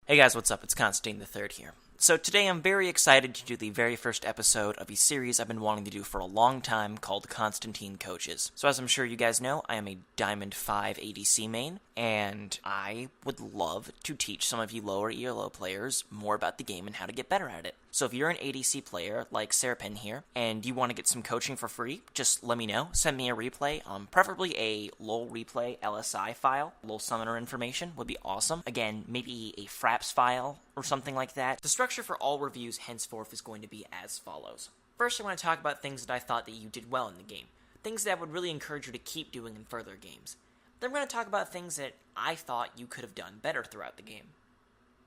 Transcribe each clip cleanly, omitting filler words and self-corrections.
Hey guys, what's up? It's Constantine the Third here. So today I'm very excited to do the very first episode of a series I've been wanting to do for a long time called Constantine Coaches. So as I'm sure you guys know, I am a Diamond 5 ADC main, and I would love to teach some of you lower ELO players more about the game and how to get better at it. So if you're an ADC player like Srpen here, and you want to get some coaching for free, just let me know. Send me a replay, preferably a LOL replay LSI file. LOL summoner information would be awesome. Again, maybe a Fraps file or something like that. The structure for all reviews henceforth is going to be as follows. First, I want to talk about things that I thought that you did well in the game. Things that would really encourage you to keep doing in further games. Then we're going to talk about things that I thought you could have done better throughout the game.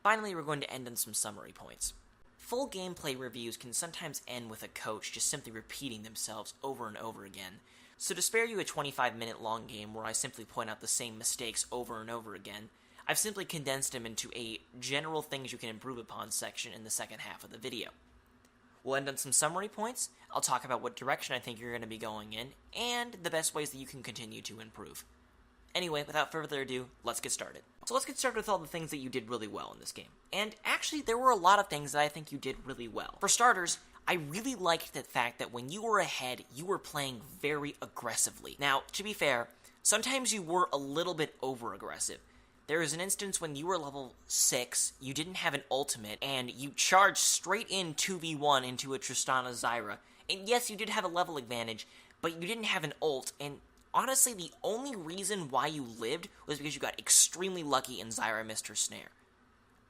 Finally, we're going to end on some summary points. Full gameplay reviews can sometimes end with a coach just simply repeating themselves over and over again. So to spare you a 25-minute long game where I simply point out the same mistakes over and over again, I've simply condensed them into a general things you can improve upon section in the second half of the video. We'll end on some summary points, I'll talk about what direction I think you're going to be going in, and the best ways that you can continue to improve. Anyway, without further ado, let's get started. So let's get started with all the things that you did really well in this game. And actually, there were a lot of things that I think you did really well. For starters, I really liked the fact that when you were ahead, you were playing very aggressively. Now, to be fair, sometimes you were a little bit over-aggressive. There was an instance when you were level 6, you didn't have an ultimate, and you charged straight in 2v1 into a Tristana Zyra. And yes, you did have a level advantage, but you didn't have an ult, and honestly, the only reason why you lived was because you got extremely lucky and Zyra missed her snare.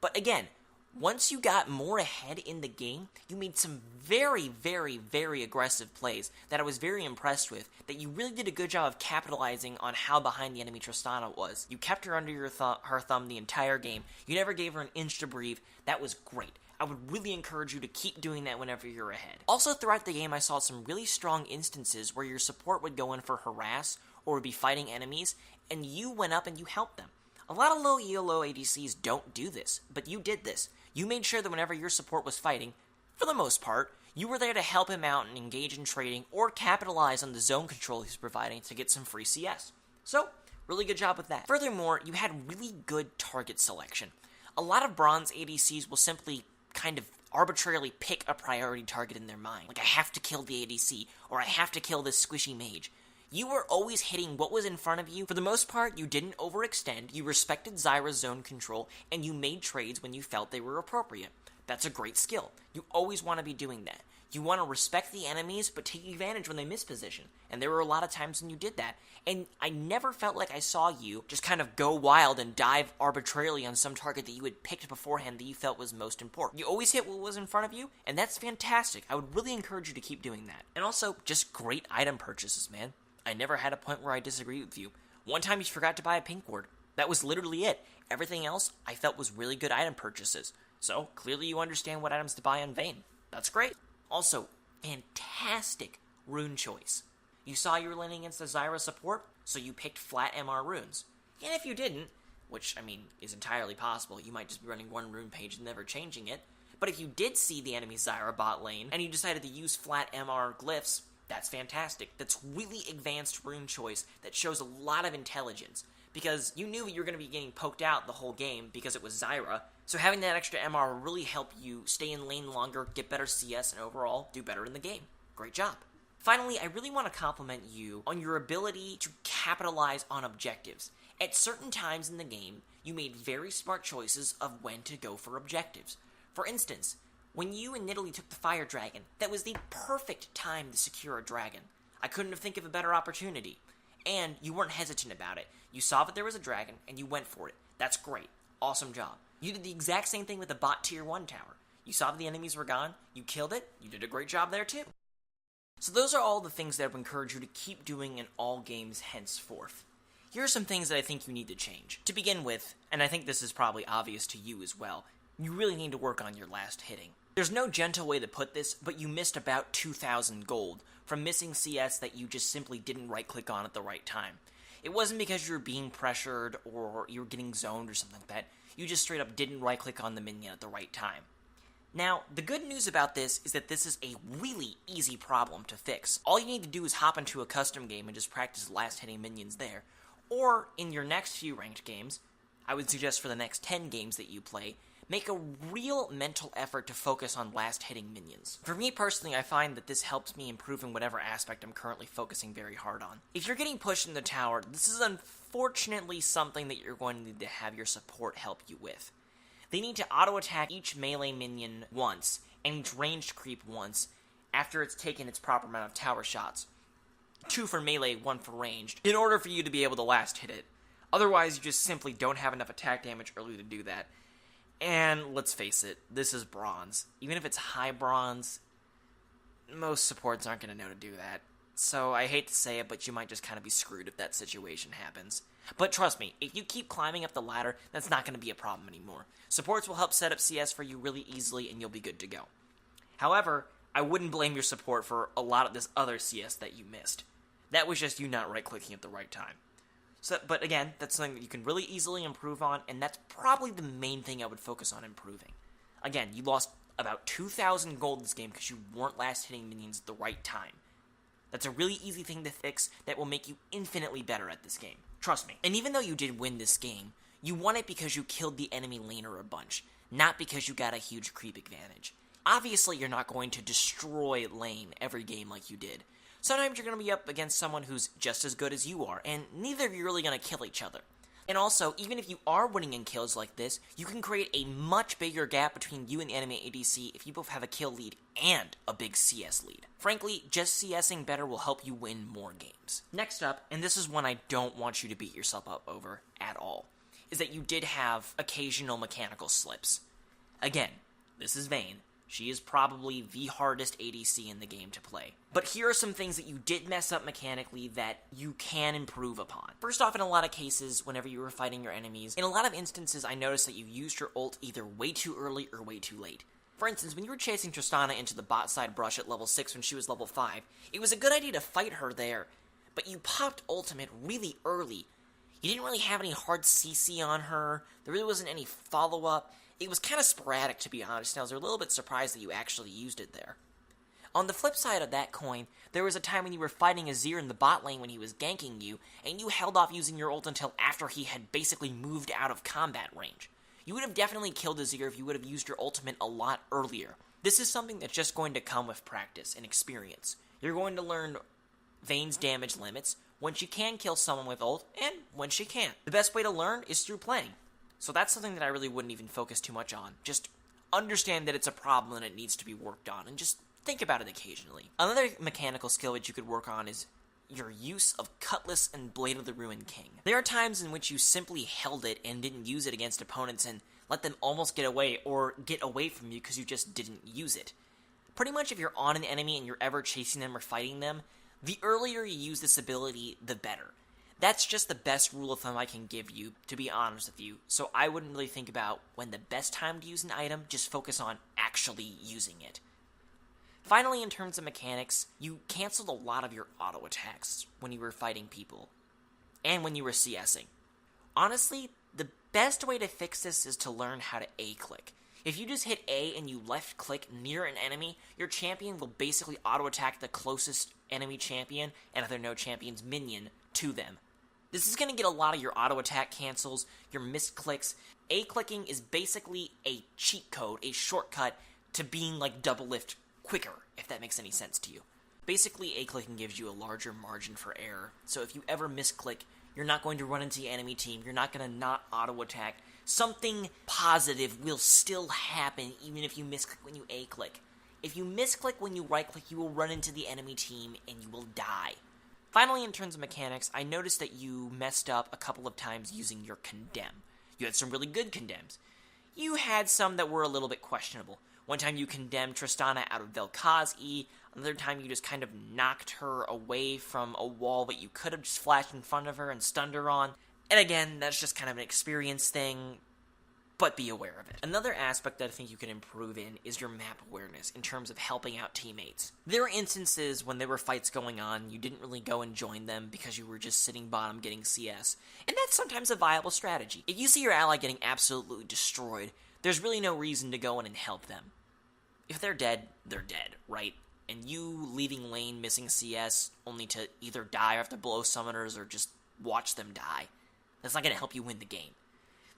But again, once you got more ahead in the game, you made some very, very, very aggressive plays that I was very impressed with, that you really did a good job of capitalizing on how behind the enemy Tristana was. You kept her under her thumb the entire game. You never gave her an inch to breathe. That was great. I would really encourage you to keep doing that whenever you're ahead. Also, throughout the game, I saw some really strong instances where your support would go in for harass or would be fighting enemies, and you went up and you helped them. A lot of low ELO ADCs don't do this, but you did this. You made sure that whenever your support was fighting, for the most part, you were there to help him out and engage in trading or capitalize on the zone control he's providing to get some free CS. So, really good job with that. Furthermore, you had really good target selection. A lot of bronze ADCs will simply kind of arbitrarily pick a priority target in their mind. Like, I have to kill the ADC, or I have to kill this squishy mage. You were always hitting what was in front of you. For the most part, you didn't overextend, you respected Zyra's zone control, and you made trades when you felt they were appropriate. That's a great skill. You always want to be doing that. You want to respect the enemies, but take advantage when they miss position. And there were a lot of times when you did that. And I never felt like I saw you just kind of go wild and dive arbitrarily on some target that you had picked beforehand that you felt was most important. You always hit what was in front of you, and that's fantastic. I would really encourage you to keep doing that. And also, just great item purchases, man. I never had a point where I disagreed with you. One time you forgot to buy a pink ward. That was literally it. Everything else I felt was really good item purchases. So, clearly you understand what items to buy on Vayne. That's great. Also, fantastic rune choice. You saw you were laning against a Zyra support, so you picked flat MR runes. And if you didn't, which, I mean, is entirely possible, you might just be running one rune page and never changing it, but if you did see the enemy Zyra bot lane, and you decided to use flat MR glyphs, that's fantastic. That's really advanced rune choice that shows a lot of intelligence, because you knew you were going to be getting poked out the whole game because it was Zyra, so having that extra MR will really help you stay in lane longer, get better CS, and overall do better in the game. Great job. Finally, I really want to compliment you on your ability to capitalize on objectives. At certain times in the game, you made very smart choices of when to go for objectives. For instance, when you and Nidalee took the Fire Dragon, that was the perfect time to secure a dragon. I couldn't have think of a better opportunity. And you weren't hesitant about it. You saw that there was a dragon, and you went for it. That's great. Awesome job. You did the exact same thing with the bot tier 1 tower. You saw that the enemies were gone, you killed it, you did a great job there too. So those are all the things that I would encourage you to keep doing in all games henceforth. Here are some things that I think you need to change. To begin with, and I think this is probably obvious to you as well, you really need to work on your last hitting. There's no gentle way to put this, but you missed about 2,000 gold from missing CS that you just simply didn't right-click on at the right time. It wasn't because you were being pressured or you were getting zoned or something like that. You just straight up didn't right-click on the minion at the right time. Now, the good news about this is that this is a really easy problem to fix. All you need to do is hop into a custom game and just practice last hitting minions there. Or, in your next few ranked games, I would suggest for the next 10 games that you play, make a real mental effort to focus on last-hitting minions. For me personally, I find that this helps me improve in whatever aspect I'm currently focusing very hard on. If you're getting pushed in the tower, this is unfortunately something that you're going to need to have your support help you with. They need to auto-attack each melee minion once, and each ranged creep once, after it's taken its proper amount of tower shots. 2 for melee, 1 for ranged, in order for you to be able to last hit it. Otherwise, you just simply don't have enough attack damage early to do that. And let's face it, this is bronze. Even if it's high bronze, most supports aren't going to know to do that. So I hate to say it, but you might just kind of be screwed if that situation happens. But trust me, if you keep climbing up the ladder, that's not going to be a problem anymore. Supports will help set up CS for you really easily, and you'll be good to go. However, I wouldn't blame your support for a lot of this other CS that you missed. That was just you not right-clicking at the right time. But again, that's something that you can really easily improve on, and that's probably the main thing I would focus on improving. Again, you lost about 2,000 gold this game because you weren't last-hitting minions at the right time. That's a really easy thing to fix that will make you infinitely better at this game. Trust me. And even though you did win this game, you won it because you killed the enemy laner a bunch, not because you got a huge creep advantage. Obviously, you're not going to destroy lane every game like you did. Sometimes you're going to be up against someone who's just as good as you are, and neither of you are really going to kill each other. And also, even if you are winning in kills like this, you can create a much bigger gap between you and the enemy ADC if you both have a kill lead and a big CS lead. Frankly, just CSing better will help you win more games. Next up, and this is one I don't want you to beat yourself up over at all, is that you did have occasional mechanical slips. Again, this is Vayne. She is probably the hardest ADC in the game to play. But here are some things that you did mess up mechanically that you can improve upon. First off, in a lot of cases, whenever you were fighting your enemies, in a lot of instances I noticed that you used your ult either way too early or way too late. For instance, when you were chasing Tristana into the bot side brush at level 6 when she was level 5, it was a good idea to fight her there, but you popped ultimate really early. You didn't really have any hard CC on her, there really wasn't any follow-up. It was kind of sporadic, to be honest, and I was a little bit surprised that you actually used it there. On the flip side of that coin, there was a time when you were fighting Azir in the bot lane when he was ganking you, and you held off using your ult until after he had basically moved out of combat range. You would have definitely killed Azir if you would have used your ultimate a lot earlier. This is something that's just going to come with practice and experience. You're going to learn Vayne's damage limits, when she can kill someone with ult, and when she can't. The best way to learn is through playing. So that's something that I really wouldn't even focus too much on. Just understand that it's a problem and it needs to be worked on, and just think about it occasionally. Another mechanical skill that you could work on is your use of Cutlass and Blade of the Ruined King. There are times in which you simply held it and didn't use it against opponents and let them almost get away or get away from you because you just didn't use it. Pretty much if you're on an enemy and you're ever chasing them or fighting them, the earlier you use this ability, the better. That's just the best rule of thumb I can give you, to be honest with you, so I wouldn't really think about when the best time to use an item, just focus on actually using it. Finally, in terms of mechanics, you canceled a lot of your auto attacks when you were fighting people, and when you were CSing. Honestly, the best way to fix this is to learn how to A-click. If you just hit A and you left-click near an enemy, your champion will basically auto-attack the closest enemy champion, and if they're no champions, minion, to them. This is going to get a lot of your auto-attack cancels, your misclicks. A-clicking is basically a cheat code, a shortcut to being like double lift quicker, if that makes any sense to you. Basically, A-clicking gives you a larger margin for error, so if you ever misclick, you're not going to run into the enemy team, you're not going to not auto-attack. Something positive will still happen even if you misclick when you A-click. If you misclick when you right-click, you will run into the enemy team and you will die. Finally, in terms of mechanics, I noticed that you messed up a couple of times using your condemn. You had some really good condemns. You had some that were a little bit questionable. One time you condemned Tristana out of Vel'Koz E, another time you just kind of knocked her away from a wall that you could have just flashed in front of her and stunned her on. And again, that's just kind of an experience thing, but be aware of it. Another aspect that I think you can improve in is your map awareness in terms of helping out teammates. There are instances when there were fights going on, you didn't really go and join them because you were just sitting bottom getting CS, and that's sometimes a viable strategy. If you see your ally getting absolutely destroyed, there's really no reason to go in and help them. If they're dead, right? And you leaving lane missing CS only to either die or have to blow summoners or just watch them die, that's not going to help you win the game.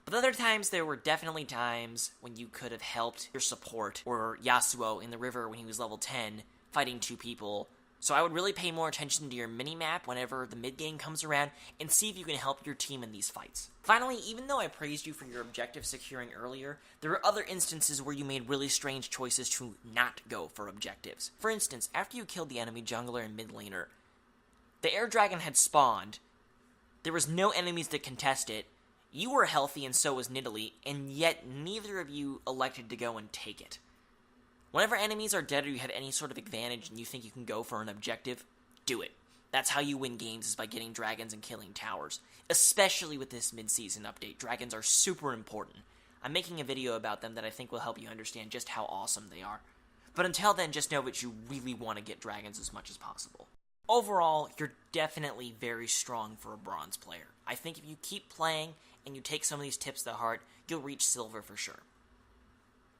But other times, there were definitely times when you could have helped your support, or Yasuo in the river when he was level 10, fighting 2 people. So I would really pay more attention to your mini-map whenever the mid-game comes around, and see if you can help your team in these fights. Finally, even though I praised you for your objective securing earlier, there are other instances where you made really strange choices to not go for objectives. For instance, after you killed the enemy jungler and mid laner, the air dragon had spawned, there was no enemies to contest it, you were healthy and so was Nidalee, and yet neither of you elected to go and take it. Whenever enemies are dead or you have any sort of advantage and you think you can go for an objective, do it. That's how you win games, is by getting dragons and killing towers. Especially with this mid-season update, dragons are super important. I'm making a video about them that I think will help you understand just how awesome they are. But until then, just know that you really want to get dragons as much as possible. Overall, you're definitely very strong for a bronze player. I think if you keep playing and you take some of these tips to heart, you'll reach silver for sure.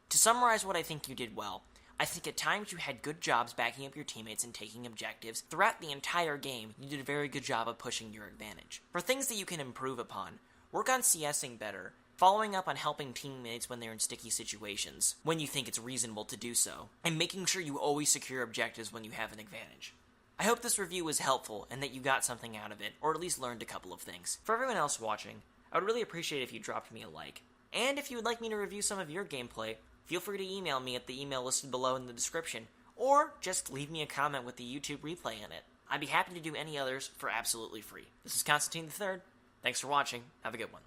To summarize what I think you did well, I think at times you had good jobs backing up your teammates and taking objectives. Throughout the entire game, you did a very good job of pushing your advantage. For things that you can improve upon, work on CSing better, following up on helping teammates when they're in sticky situations, when you think it's reasonable to do so, and making sure you always secure objectives when you have an advantage. I hope this review was helpful and that you got something out of it, or at least learned a couple of things. For everyone else watching, I would really appreciate if you dropped me a like. And if you would like me to review some of your gameplay, feel free to email me at the email listed below in the description, or just leave me a comment with the YouTube replay in it. I'd be happy to do any others for absolutely free. This is Constantine the Third. Thanks for watching. Have a good one.